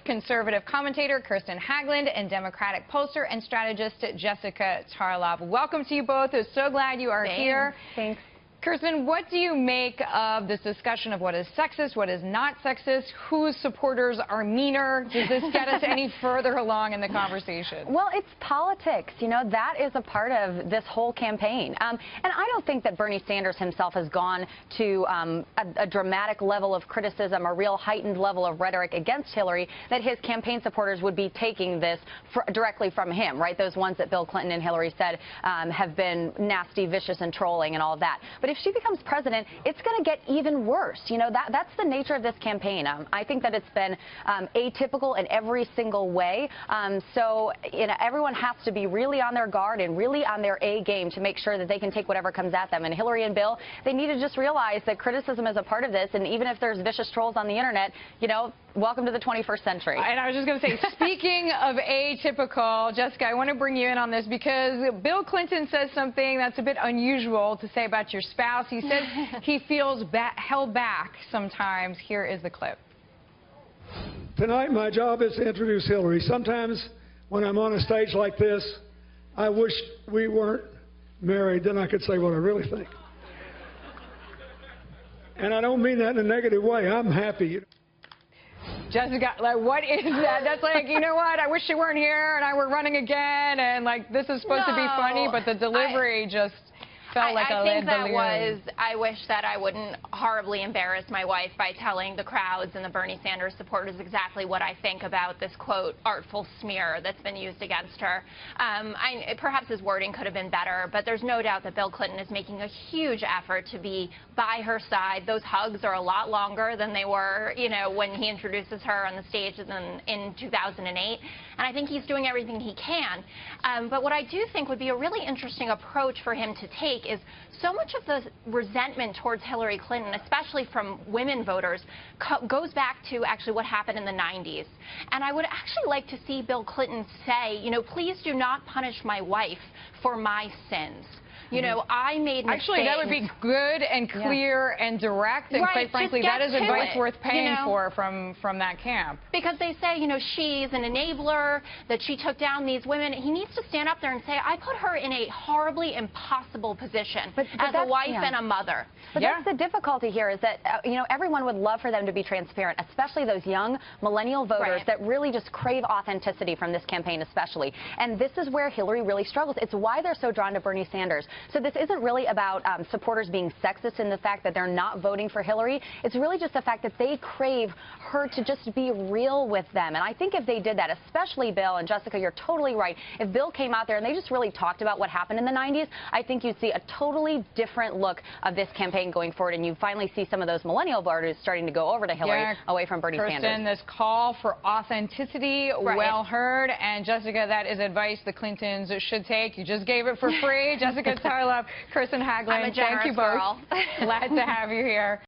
conservative commentator Kirsten Haglund and Democratic pollster and strategist Jessica Tarlov. Welcome to you both. We're so glad you are here. Thanks. Kirsten, what do you make of this discussion of what is sexist, what is not sexist, whose supporters are meaner? Does this get us any further along in the conversation? Well, it's politics. You know, that is a part of this whole campaign. And I don't think that Bernie Sanders himself has gone to a dramatic level of criticism, a real heightened level of rhetoric against Hillary, that his campaign supporters would be taking this directly from him, right? Those ones that Bill Clinton and Hillary said have been nasty, vicious, and trolling and all of that. But if she becomes president, it's going to get even worse. You know, that's the nature of this campaign. I think that it's been atypical in every single way. So, you know, everyone has to be really on their guard and really on their A game to make sure that they can take whatever comes at them. And Hillary and Bill, they need to just realize that criticism is a part of this. And even if there's vicious trolls on the internet, you know, welcome to the 21st century. And I was just going to say, speaking of atypical, Jessica, I want to bring you in on this because Bill Clinton says something that's a bit unusual to say about your spouse. He says he feels held back sometimes. Here is the clip. Tonight, my job is to introduce Hillary. Sometimes when I'm on a stage like this, I wish we weren't married. Then I could say what I really think. And I don't mean that in a negative way. I'm happy. Jessica, like, what is that? That's like, you know what? I wish you weren't here and I were running again. And, like, this is supposed to be funny, but the delivery just felt like a lead balloon. I wish that I wouldn't horribly embarrass my wife by telling the crowds and the Bernie Sanders supporters exactly what I think about this, quote, artful smear that's been used against her. Perhaps his wording could have been better, but there's no doubt that Bill Clinton is making a huge effort to be by her side. Those hugs are a lot longer than they were, you know, when he introduces her on the stage in 2008. And I think he's doing everything he can. But what I do think would be a really interesting approach for him to take is so much of the resentment towards Hillary Clinton, especially from women voters, goes back to actually what happened in the 90s. And I would actually like to see Bill Clinton say, you know, please do not punish my wife for my sins. You know, I made mistakes. Actually, that would be good and clear and direct, and quite frankly, that is advice worth paying for from that camp. Because they say, you know, she's an enabler, that she took down these women. He needs to stand up there and say, I put her in a horribly impossible position as a wife and a mother. But that's the difficulty here is that, you know, everyone would love for them to be transparent, especially those young millennial voters that really just crave authenticity from this campaign especially. And this is where Hillary really struggles. It's why they're so drawn to Bernie Sanders. So this isn't really about supporters being sexist in the fact that they're not voting for Hillary. It's really just the fact that they crave her to just be real with them. And I think if they did that, especially Bill and Jessica, you're totally right. If Bill came out there and they just really talked about what happened in the 90s, I think you'd see a totally different look of this campaign going forward. And you finally see some of those millennial voters starting to go over to Hillary away from Bernie Sanders. This call for authenticity, well heard. And Jessica, that is advice the Clintons should take. You just gave it for free. Jessica Tarlov, Kirsten Haglund, thank you both. Glad to have you here.